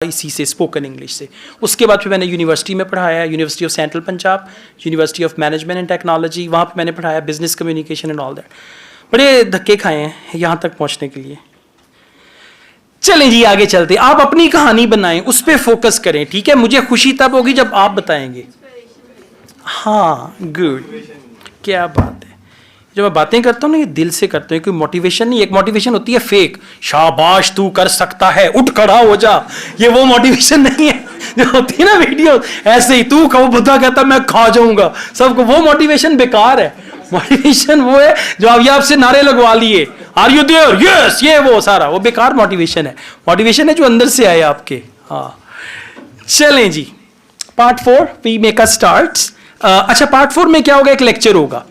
इसी से, spoken English से। उसके बाद फिर मैंने यूनिवर्सिटी में पढ़ाया, university of central Punjab, university of management and technology, वहाँ पे मैंने पढ़ाया business communication and all that. बड़े धक्के खाए हैं यहाँ तक पहुँचने के लिए। चलें जी आगे चलते, आप अपनी कहानी बनाएं, उस पर फोकस करें, ठीक है। मुझे खुशी तब होगी जब आप बताएंगे। हाँ गुड, क्या बात है। जब मैं बातें करता हूँ ना, ये दिल से करता हूँ, कोई मोटिवेशन नहीं। एक मोटिवेशन होती है फेक, शाबाश तू कर सकता है, उठ खड़ा हो जा, ये वो मोटिवेशन नहीं है जो होती है ना वीडियो, ऐसे ही तू कहो बुद्धा कहता मैं खा जाऊंगा सबको, वो मोटिवेशन बेकार है। मोटिवेशन वो है जो आप आपसे नारे लगवा लिए, आर यू देयर, यस, ये वो सारा वो बेकार मोटिवेशन है। मोटिवेशन है जो अंदर से आए आपके। हाँ चलें जी, part 4 we make a start. अच्छा पार्ट 4 में क्या होगा, एक लेक्चर होगा,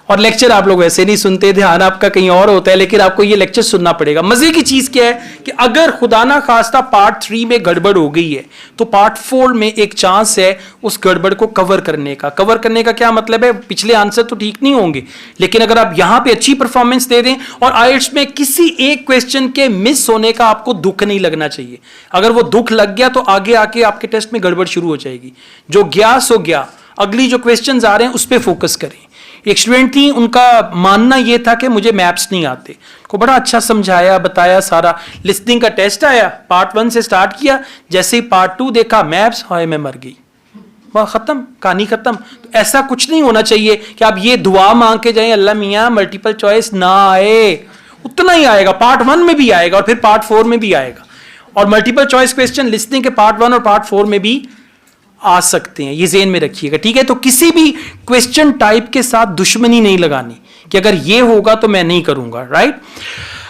और लेक्चर आप लोग वैसे नहीं सुनते, ध्यान आपका कहीं और होता है, लेकिन आपको ये लेक्चर सुनना पड़ेगा। मजे की चीज क्या है कि अगर खुदा ना खास्ता पार्ट 3 में गड़बड़ हो गई है तो पार्ट 4 में एक चांस है उस गड़बड़ को कवर करने का। कवर करने का क्या मतलब है, पिछले आंसर तो ठीक नहीं होंगे, लेकिन अगर आप यहां पे अच्छी परफॉर्मेंस दे दें, और आईएलटीएस में किसी एक क्वेश्चन के मिस होने का आपको दुख नहीं लगना चाहिए। अगर वो दुख लग गया तो आगे आके आपके टेस्ट में गड़बड़ शुरू हो जाएगी। जो गया सो गया, अगली जो क्वेश्चन आ रहे हैं उस पर फोकस करें। एक स्टूडेंट थी, उनका मानना यह था कि मुझे मैप्स नहीं आते, को बड़ा अच्छा समझाया बताया सारा। लिसनिंग का टेस्ट आया, पार्ट 1 से स्टार्ट किया, जैसे ही पार्ट 2 देखा मैप्स, हाय मैं मर गई, वह खत्म, कहानी खत्म। तो ऐसा कुछ नहीं होना चाहिए कि आप ये दुआ मांग के जाएं अल्लाह मियाँ मल्टीपल चॉइस ना आए, उतना ही आएगा, पार्ट 1 में भी आएगा और फिर पार्ट 4 में भी आएगा। और मल्टीपल चॉइस क्वेश्चन लिसनिंग के पार्ट 1 और पार्ट 4 में भी आ सकते हैं, ये ज़हन में रखिएगा, ठीक है। तो किसी भी क्वेश्चन टाइप के साथ दुश्मनी नहीं लगानी कि अगर ये होगा तो मैं नहीं करूंगा, राइट।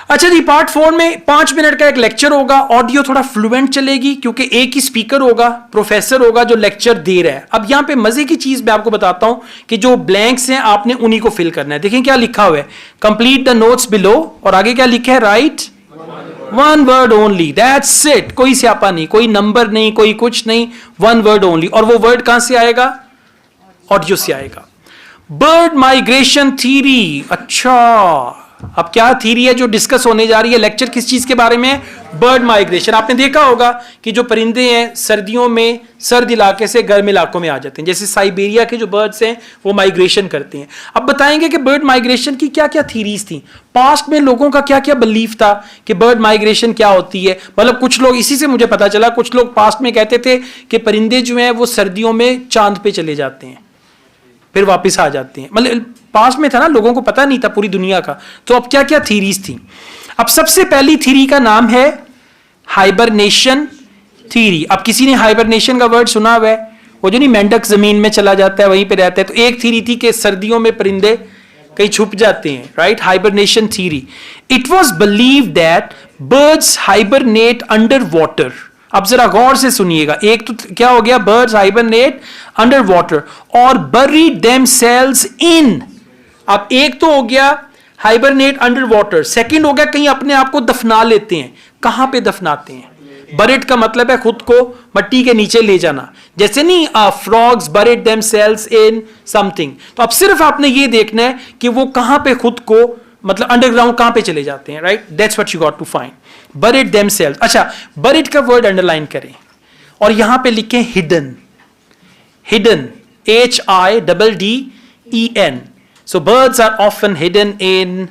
अच्छा जी, पार्ट 4 में 5 मिनट का एक लेक्चर होगा, ऑडियो थोड़ा फ्लुएंट चलेगी क्योंकि एक ही स्पीकर होगा, प्रोफेसर होगा जो लेक्चर दे रहा है। अब यहां पे मजे की चीज मैं आपको बताता हूं कि जो ब्लैंक्स हैं आपने उन्हीं को फिल करना है। देखें क्या लिखा हुआ है, कंप्लीट द नोट्स बिलो, और आगे क्या लिखा है, right one word only, that's it. कोई स्यापा नहीं, कोई नंबर नहीं, कोई कुछ नहीं, वन वर्ड ओनली। और वो वर्ड कहां से आएगा, ऑडियो से आएगा। बर्ड माइग्रेशन थ्योरी, अच्छा अब क्या थ्योरी है जो डिस्कस होने जा रही है, लेक्चर किस चीज के बारे में है, बर्ड माइग्रेशन। आपने देखा होगा कि जो परिंदे हैं सर्दियों में सर्द इलाके से गर्म इलाकों में आ जाते हैं, जैसे साइबेरिया के जो बर्ड्स हैं वो माइग्रेशन करते हैं। अब बताएंगे कि बर्ड माइग्रेशन की क्या क्या थीरीज थी, पास्ट में लोगों का क्या क्या बिलीफ था कि बर्ड माइग्रेशन क्या होती है। मतलब कुछ लोग, इसी से मुझे पता चला, कुछ लोग पास्ट में कहते थे कि परिंदे जो हैं वो सर्दियों में चांद पे चले जाते हैं फिर वापस आ जाते हैं। मतलब पास्ट में था ना, लोगों को पता नहीं था पूरी दुनिया का। तो अब क्या क्या थीरीज थी। अब सबसे पहली थीरी का नाम है हाइबरनेशन थीरी। अब किसी ने हाइबरनेशन का वर्ड सुना हुआ है, वो जो नहीं मेंढक जमीन में चला जाता है वहीं पे रहता है। तो एक थीरी थी कि सर्दियों में परिंदे कहीं छुप जाते हैं, right, hibernation theory. It was believed that birds hibernate under water. अब जरा गौर से सुनिएगा, एक तो क्या हो गया, बर्ड्स हाइबरनेट अंडर वाटर और बरी देमसेल्व्स इन। अब एक तो हो गया हाइबरनेट अंडर वाटर, सेकंड हो गया कहीं अपने आप को दफना लेते हैं। कहां पे दफनाते हैं, बरिड का मतलब है खुद को मट्टी के नीचे ले जाना, जैसे नहीं frogs buried themselves in something. तो अब सिर्फ आपने ये देखना है कि वो कहां पे खुद को, मतलब अंडरग्राउंड कहां पे चले जाते हैं, right, that's what you got to find, buried themselves. अच्छा, बरिड का वर्ड अंडरलाइन करें और यहां पे लिखें hidden, hidden HIDDEN। So birds are often hidden in,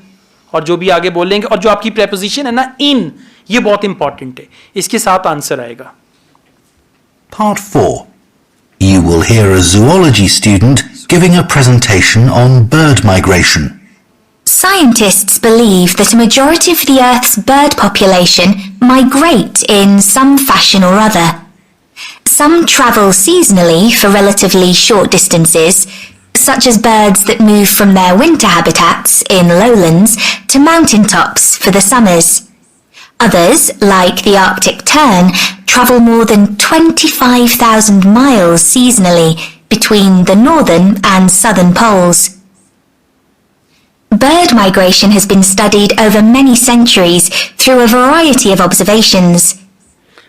और जो भी आगे बोलेंगे, और जो आपकी प्रेपोजिशन है ना इन, ये बहुत इंपॉर्टेंट है, इसके साथ आंसर आएगा। Part 4. You will hear a zoology student giving a presentation on bird migration. Scientists believe that a majority of the Earth's bird population migrate in some fashion or other. Some travel seasonally for relatively short distances, such as birds that move from their winter habitats in lowlands to mountaintops for the summers. Others, like the Arctic tern, travel more than 25,000 miles seasonally between the northern and southern poles. Bird migration has been studied over many centuries through a variety of observations.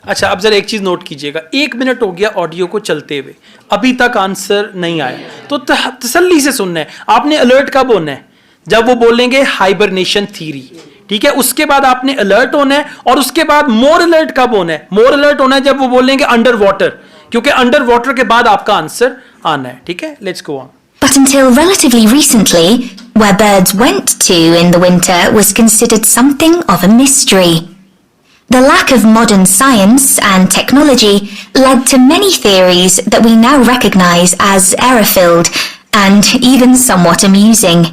अच्छा, अब जरा एक चीज note कीजिएगा, 1 minute हो गया audio को चलते हुए, अभी तक आंसर नहीं आया, तो तसल्ली से सुनना है। आपने अलर्ट कब होना है, जब वो बोलेंगे हाइबरनेशन थीरी, ठीक है, उसके बाद आपने अलर्ट होना है, और उसके बाद मोर अलर्ट कब होना है? मोर अलर्ट होना है जब वो बोलेंगे अंडर वाटर, क्योंकि अंडर वाटर के बाद आपका आंसर आना है, ठीक है? Let's go on. But until relatively recently, where birds went to in the winter was considered something of a mystery. The lack of modern science and technology led to many theories that we now recognize as error-filled and even somewhat amusing.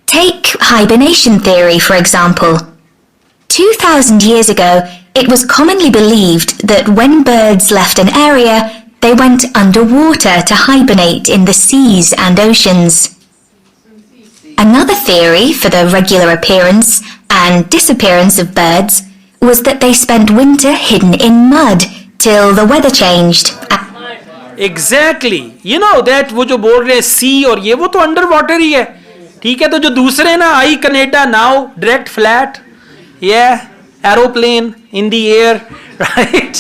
Take hibernation theory, for example. 2,000 years ago, it was commonly believed that when birds left an area, they went underwater to hibernate in the seas and oceans. Another theory for the regular appearance and disappearance of birds was that they spent winter hidden in mud till the weather changed. Exactly. You know that वो जो बोल रहे हैं सी और ये, वो तो under water ही है, ठीक है? तो जो दूसरे ना, आई कनेडा नाउ डायरेक्ट फ्लैट, ये एरोप्लेन इन दी एयर, राइट?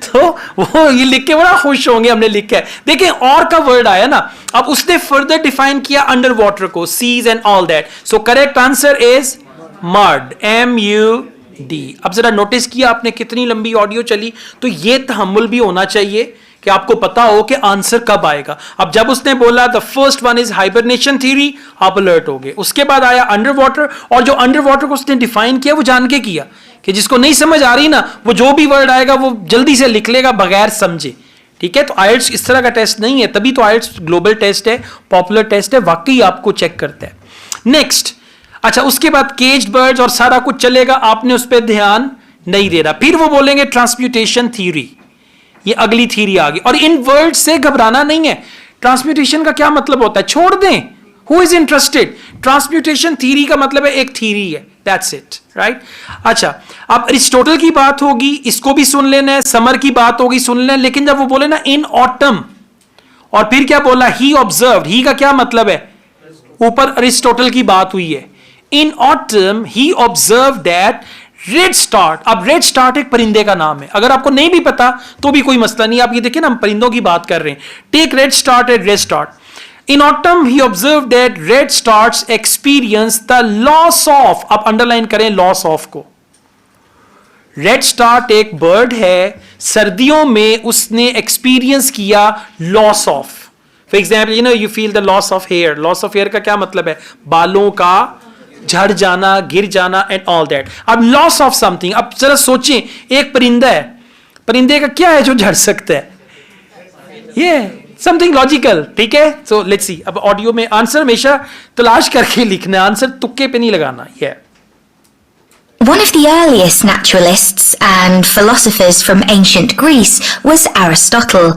तो वो ये लिख के बड़ा खुश होंगे हमने लिखा है. देखिए और का वर्ड आया ना, अब उसने फर्दर डिफाइन किया अंडर वाटर को, seas and all that. So correct answer is mud, MUD. अब जरा नोटिस किया आपने कितनी लंबी ऑडियो चली, तो ये तहम्मुल भी होना चाहिए कि आपको पता हो कि आंसर कब आएगा. अब जब उसने बोला the first one is hibernation theory, आप अलर्ट हो गए. उसके बाद आया अंडर वाटर, और जो अंडर वाटर को उसने डिफाइन किया वो जान के किया कि जिसको नहीं समझ आ रही ना, वो जो भी वर्ड आएगा वो जल्दी से लिख लेगा बगैर समझे, ठीक है? तो आइल्ट्स इस तरह का टेस्ट नहीं है, तभी तो आइल्ट्स ग्लोबल टेस्ट है, पॉपुलर टेस्ट है, वाकई आपको चेक करता है. नेक्स्ट, अच्छा उसके बाद केज्ड बर्ड्स और सारा कुछ चलेगा, आपने उस पर ध्यान नहीं दे रहा. फिर वो बोलेंगे ट्रांसम्यूटेशन थ्योरी, ये अगली थ्योरी आ गई. और इन वर्ड से घबराना नहीं है. ट्रांसम्यूटेशन का क्या मतलब होता है? छोड़ दें, who is interested. Transmutation theory का मतलब है एक थ्योरी है, दैट्स इट, राइट? अच्छा, अब अरिस्टोटल की बात होगी, इसको भी सुन लेना है. समर की बात होगी, सुन लेना है. लेकिन जब वो बोले ना इन ऑटम, और फिर क्या बोला? ही ऑब्जर्व्ड. ही का क्या मतलब है? ऊपर अरिस्टोटल की बात हुई है. इन autumn he observe that red start. अब रेड स्टार्ट एक परिंदे का नाम है, अगर आपको नहीं भी पता तो भी कोई मसला नहीं. आप ये देखिए ना, हम परिंदों की बात कर रहे हैं. Take redstart and redstart. In autumn he observe that redstarts experience the loss of. आप अंडरलाइन करें लॉस ऑफ को. रेड स्टार्ट एक बर्ड है, सर्दियों में उसने एक्सपीरियंस किया loss of. For example, you know you feel the loss of hair. Loss of hair का क्या मतलब है? बालों का झड़ जाना, गिर जाना एंड ऑल दैट. अब लॉस ऑफ समथिंग. अब जरा सोचें, एक परिंदा है, परिंदे का क्या है जो झड़ सकता है? ये समथिंग लॉजिकल, ठीक है? So let's see. अब ऑडियो में आंसर हमेशा तलाश करके लिखना है, आंसर तुक्के पे नहीं लगाना. One of the earliest naturalists and philosophers from ancient Greece was Aristotle,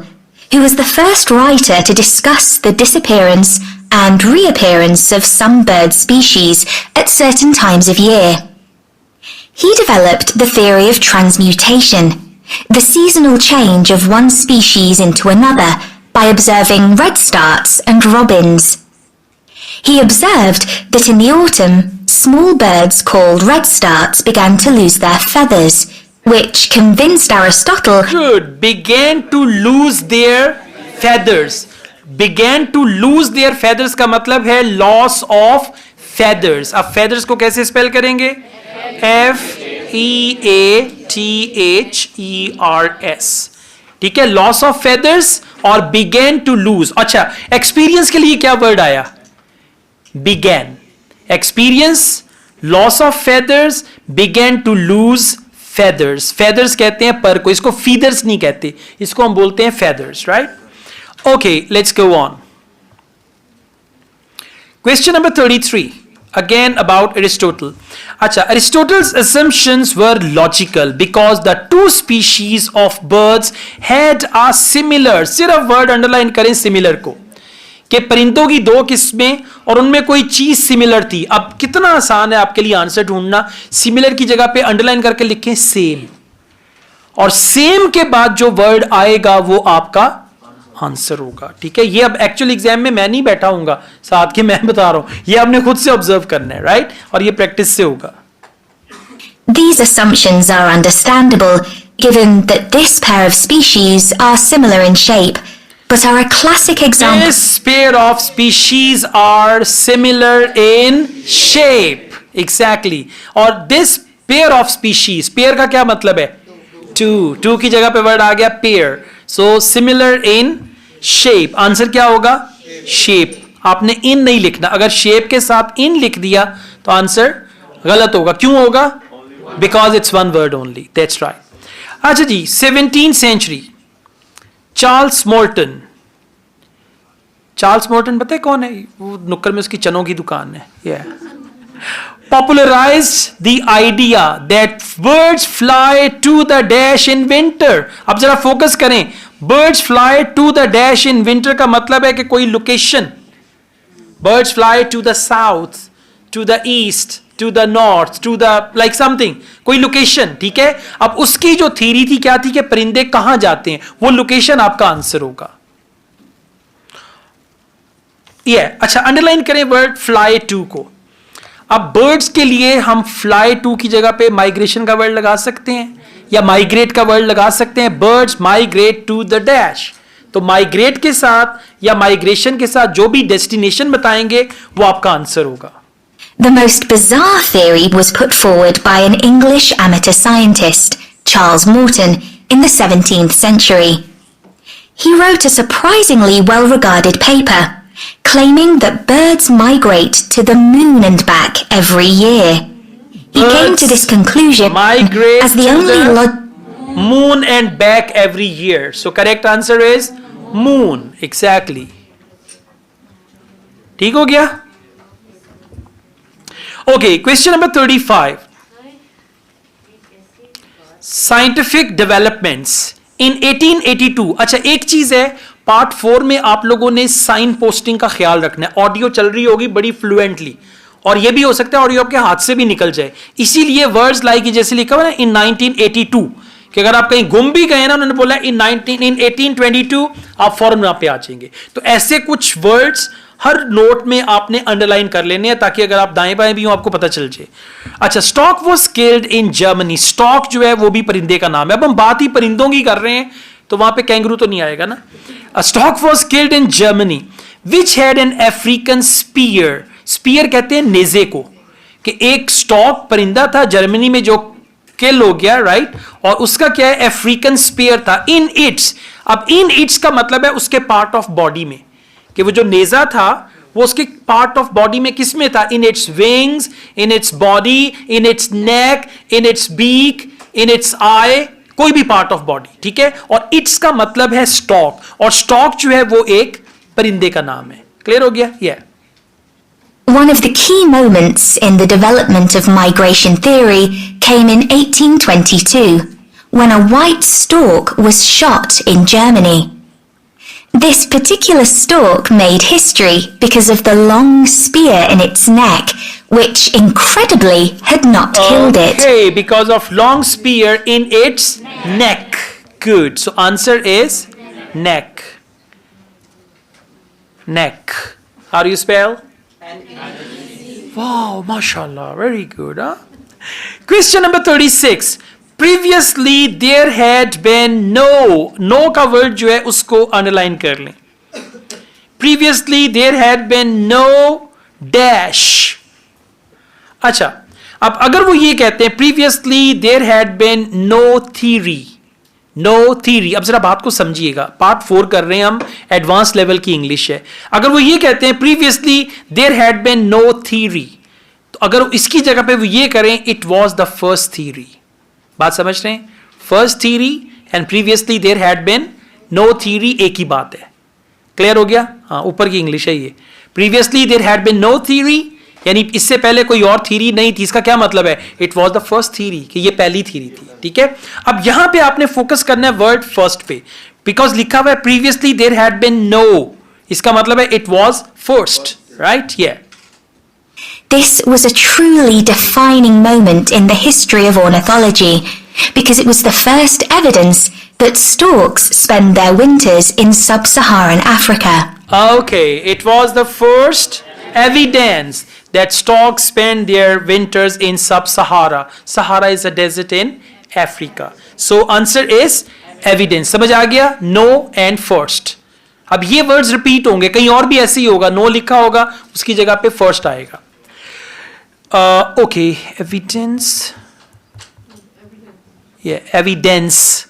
who was the first writer to discuss the disappearance and reappearance of some bird species at certain times of year. He developed the theory of transmutation, the seasonal change of one species into another by observing redstarts and robins. He observed that in the autumn, small birds called redstarts began to lose their feathers, which convinced Aristotle. Good. Began to lose their feathers. Began to lose their feathers का मतलब है loss of feathers. अब feathers को कैसे spell करेंगे? FEATHERS. ठीक है, loss of feathers और बिगेन टू लूज. अच्छा, एक्सपीरियंस के लिए क्या वर्ड आया? Begin. Experience, loss of feathers, begin to lose feathers. Feathers कहते हैं पर को, इसको फीदर्स नहीं कहते, इसको हम बोलते हैं feathers, right? Okay, let's go on. Question number 33. Again about Aristotle. अच्छा, Aristotle's assumptions were logical because the two species of birds had a similar. सिर्फ वर्ड अंडरलाइन करें सिमिलर को, कि परिंदों की दो किस्में और उनमें कोई चीज सिमिलर थी. अब कितना आसान है आपके लिए आंसर ढूंढना. सिमिलर की जगह पे अंडरलाइन करके लिखें सेम, और सेम के बाद जो वर्ड आएगा वो आपका आंसर होगा. ठीक है, ये अब एक्चुअल एग्जाम में मैं नहीं बैठा हूंगा साथ के, मैं बता रहा हूं, ये आपने खुद से ऑब्जर्व करना है, राइट? और ये प्रैक्टिस से होगा. These assumptions are understandable given that this pair of species are similar in shape, but are a classic example. This pair of species are similar in shape. Exactly और this pair of species, pair का क्या मतलब है? To की जगह पे word आ गया pair, so similar in shape, answer क्या होगा? शेप। आपने इन नहीं लिखना, अगर शेप के साथ इन लिख दिया तो आंसर गलत होगा। क्यों होगा? Because it's one word only, that's right. अच्छा जी, 17th century, Charles Morton. Charles Morton पता है कौन है? वो नुक्कड़ में उसकी चनों की दुकान है। Popularized the idea that birds fly to the dash in winter. अब जरा फोकस करें, birds fly to the dash in winter का मतलब है कि कोई location, birds fly to the south, to the east, to the north, to the like something, कोई location, ठीक है। अब उसकी जो थ्योरी थी क्या थी कि परिंदे कहां जाते हैं, वो लोकेशन आपका आंसर होगा। अच्छा, अंडरलाइन करें वर्ड फ्लाई टू को। अब बर्ड्स के लिए हम फ्लाई टू की जगह पे माइग्रेशन का वर्ड लगा सकते हैं या माइग्रेट का वर्ड लगा सकते हैं। Birds migrate to the dash, तो माइग्रेट के साथ या माइग्रेशन के साथ जो भी डेस्टिनेशन बताएंगे वो आपका आंसर होगा। The most bizarre theory was put forward by an English amateur scientist, Charles Morton, in the 17th century. He wrote a surprisingly well-regarded paper, claiming that birds migrate to the moon and back every year. He came to this conclusion migrate as the to only the moon and back every year. So correct answer is moon. Exactly. ठीक हो गया? Okay, question number 35. Scientific developments in 1882. अच्छा, एक चीज है, part 4 में आप लोगों ने साइन पोस्टिंग का ख्याल रखना है। ऑडियो चल रही होगी बड़ी फ्लुएंटली, और यह भी हो सकता है ऑडियो आपके हाथ से भी निकल जाए, इसीलिए वर्ड्स लाइक जैसे लिखा हुआ है इन 1982, कि अगर आप कहीं गुम भी गए ना, उन्होंने बोला इन 1822, आप फौरन वहां पे आ जाएंगे। तो ऐसे कुछ वर्ड्स हर नोट में आपने अंडरलाइन कर लेने हैं, ताकि अगर आप दाएं बाएं भी हो आपको पता चल जाए। अच्छा, stock was killed in Germany. Stock जो है वो भी परिंदे का नाम है। अब हम बात ही परिंदों की कर रहे हैं, तो वहां पे कैंगरू तो नहीं आएगा ना। A stork was killed in Germany, which had an African spear. Spear कहते हैं नेजे को, कि एक स्टॉक परिंदा था जर्मनी में जो किल हो गया, राइट, और उसका क्या है? अफ्रीकन स्पीयर था। इन इट्स, अब इन इट्स का मतलब है उसके पार्ट ऑफ बॉडी में, कि वो जो नेजा था वो उसके पार्ट ऑफ बॉडी में किस में था? In its wings, in its body, in its neck, in its beak, in its eye, कोई भी पार्ट ऑफ बॉडी, ठीक है। और इट्स का मतलब है स्टॉक, और स्टॉक जो है वो एक परिंदे का नाम है। क्लियर हो गया? One of the key moments in the development of migration theory came in 1822, when a white stork was shot in Germany. This particular stork made history because of the long spear in its neck, which incredibly had not killed it. Okay, because of long spear in its neck. Good. So answer is neck. Neck. How do you spell? Wow, mashallah, very good, huh? Question number 36. Previously there had been no का word जो है उसको underline कर लें। Previously there had been no dash. अच्छा, अब अगर वो ये कहते हैं previously there had been no theory, अब जरा बात को समझिएगा, पार्ट 4 कर रहे हैं हम, एडवांस लेवल की इंग्लिश है। अगर वो ये कहते हैं previously there had been no theory, तो अगर इसकी जगह पे वो ये करें it was the first theory, बात समझ रहे हैं? First theory and previously there had been no theory, एक ही बात है। क्लियर हो गया? हाँ, ऊपर की इंग्लिश है ये। Previously there had been no theory, यानी इससे पहले कोई और थ्योरी नहीं थी। इसका क्या मतलब है? It was the first theory, कि ये पहली थ्योरी थी, ठीक है। अब यहां पे आपने फोकस करना है वर्ड फर्स्ट पे, बिकॉज लिखा हुआ है previously there had been no, इसका मतलब है it was first, right? This was a truly defining moment in the history of ornithology, because it was the first evidence that storks spend their winters in sub-Saharan Africa. Okay, it was the first evidence that storks spend their winters in sub-Sahara. Sahara is a desert in Africa. So answer is evidence. समझ आ गया? No and first. अब ये words repeat होंगे, कहीं और भी ऐसे ही होगा, no लिखा होगा, उसकी जगह पे first आएगा। Okay, evidence. एविडेंस.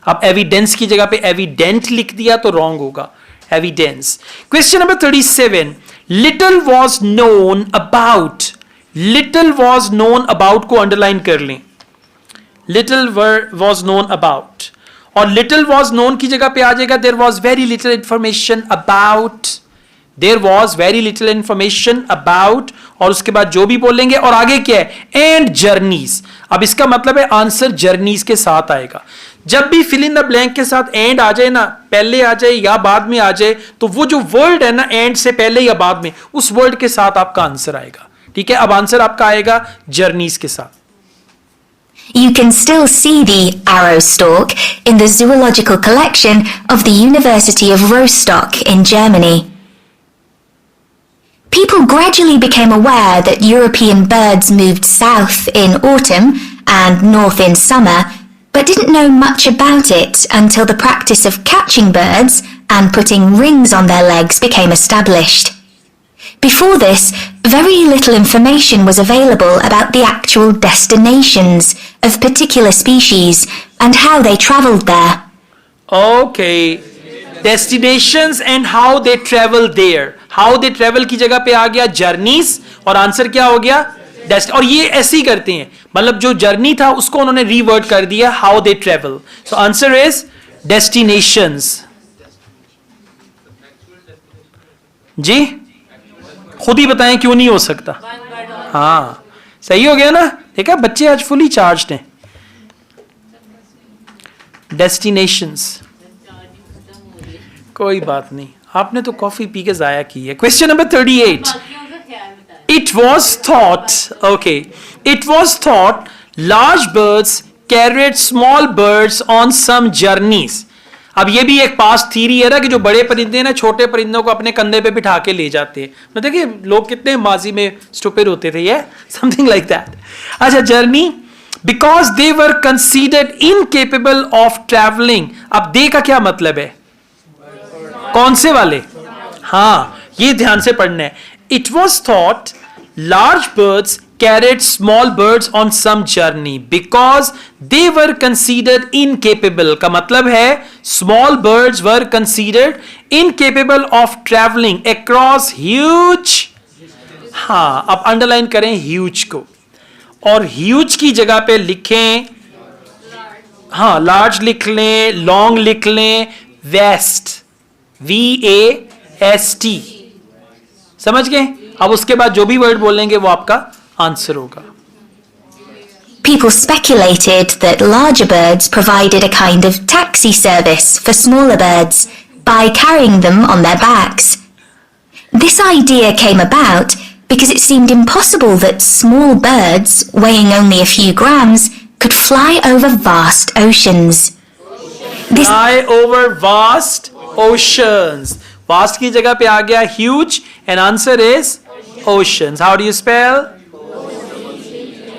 अब एविडेंस की जगह पे एविडेंट लिख दिया तो रॉन्ग होगा. Evidence. Question number 37. Little was known about. Little was known about को अंडरलाइन कर लें. Little was known about. और लिटिल वॉज नोन की जगह पे आ जाएगा there was very little information about. There was very little information about. और उसके बाद जो भी बोलेंगे और आगे क्या है, एंड जर्नीज. अब इसका मतलब है आंसर जर्नीज के साथ आएगा. जब भी फिल इन द ब्लैंक के साथ एंड आ जाए ना, पहले आ जाए या बाद में आ जाए, तो वो जो वर्ड है ना एंड से पहले या बाद में, उस वर्ड के साथ आपका आंसर आएगा. ठीक है, अब आंसर आपका आएगा जर्नीज के साथ. You can still see the arrow stalk in the zoological collection of the University of Rostock in Germany. People gradually became aware that European birds moved south in autumn and north in summer, but didn't know much about it until the practice of catching birds and putting rings on their legs became established. Before this, very little information was available about the actual destinations of particular species and how they travelled there. Okay. Destinations and how they travel there. How they travel की जगह पे आ गया journeys और answer क्या हो गया, और ये ऐसे ही करते हैं, मतलब जो जर्नी था उसको उन्होंने रीवर्ड कर दिया how they travel. So answer is destinations. जी खुद ही बताएं क्यों नहीं हो सकता. हाँ सही हो गया ना. देखा बच्चे आज फुली चार्ज्ड हैं. डेस्टिनेशंस. कोई बात नहीं, आपने तो कॉफी पी के जाया की है. Question number 38. It was thought, okay, it was thought large birds carried small birds on some journeys. अब ये भी एक पास्ट थीरी है ना कि जो बड़े परिंदे ना छोटे परिंदों को अपने कंधे पे बिठा के ले जाते हैं. मतलब देखिए लोग कितने माजी में स्टूपिड होते थे, ये समथिंग लाइक दैट. अच्छा, journey. Because they were considered incapable of travelling. अब दे का क्या मतलब है, कौन से वाले. हाँ ये ध्यान से पढ़ना है. It was thought large birds carried small birds on some journey because they were considered incapable. का मतलब है small birds were considered incapable of traveling across huge. हाँ अब अंडरलाइन करें huge को, और huge की जगह पे लिखें, हाँ large लिख लें, long लिख लें, vast, VAST. समझ गए. अब उसके बाद जो भी वर्ड बोलेंगे वो आपका आंसर होगा. People speculated that larger birds provided a kind of taxi service for smaller birds by carrying them on their backs. This idea came about because it seemed impossible that small birds, weighing only a few grams, could fly over vast oceans. Fly over vast oceans. Vast की जगह पे आ गया huge and answer is oceans. How do you spell?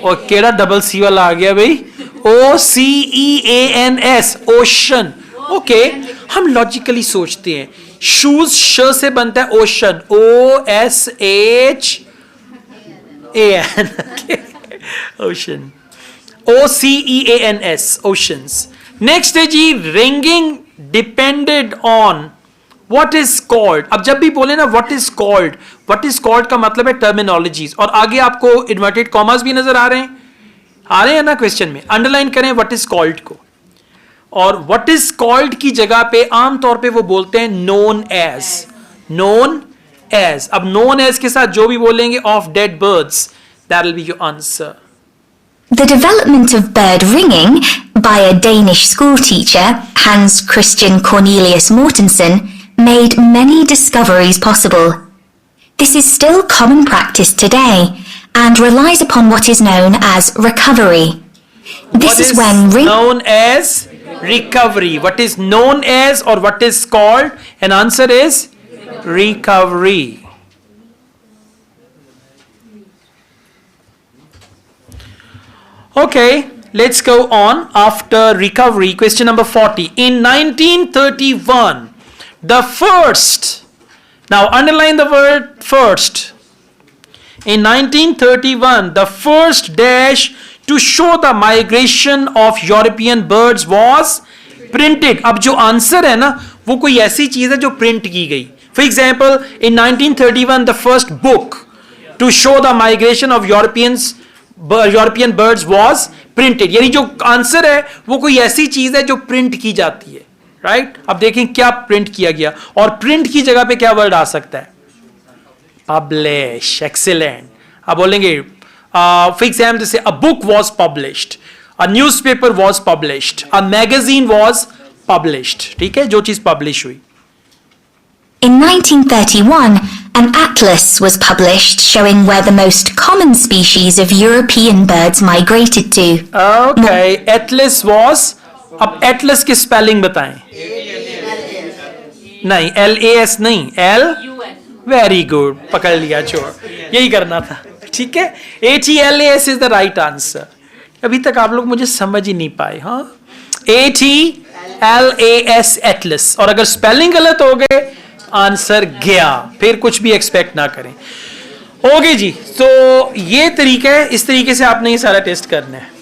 और केड़ा double C वाला आ गया भाई, OCEANS, ocean. Okay, हम लॉजिकली सोचते हैं शूज श से बनता है ocean, OSHAN, ocean, OCEANS, oceans. Next है जी ringing depended on what is called. अब जब भी बोले ना what is called, what is called का मतलब है टर्मिनोलॉजीज. और आगे आपको इन्वर्टेड कॉमास भी नजर आ रहे हैं ना क्वेश्चन में. अंडरलाइन करें व्हाट इज कॉल्ड को, और व्हाट इज कॉल्ड की जगह पे आमतौर पे वो बोलते हैं नोन एज. Known as. अब नोन एज के साथ जो भी बोलेंगे of dead birds, that will be your answer. The development of bird ringing by a Danish schoolteacher, Hans Christian Cornelius Mortensen, made many discoveries possible. This is still common practice today and relies upon what is known as recovery. This is when known as recovery. What is known as or what is called? An answer is recovery. Okay, let's go on. After recovery, question number 40. In 1931, the first, now underline the word first. In 1931, the first dash to show the migration of European birds was printed. अब जो answer है ना वो कोई ऐसी चीज है जो प्रिंट की गई. For example, in 1931, the first book to show the migration of European birds was printed. यानी जो आंसर है वो कोई ऐसी चीज है जो प्रिंट की जाती है. राइट अब देखें क्या प्रिंट किया गया, और प्रिंट की जगह पे क्या वर्ड आ सकता है? पब्लिश. एक्सीलेंट. अब बोलेंगे फॉर एग्जाम्पल जैसे a book was published, a newspaper was published, a magazine was published. ठीक है, जो चीज पब्लिश हुई. In 1931, an atlas was published showing where the most common species of European birds migrated to. Okay, atlas was. अब Atlas की spelling बताएं. नहीं, LAS नहीं, L. वेरी गुड, पकड़ लिया चोर. यही करना था. ठीक है, ATLAS is the right answer. अभी तक आप लोग मुझे समझ ही नहीं पाए. हाँ, ATLAS एटलस. और अगर स्पेलिंग गलत हो गए आंसर गया, फिर कुछ भी एक्सपेक्ट ना करें. ओके जी, तो ये तरीका है, इस तरीके से आपने ये सारा टेस्ट करना है.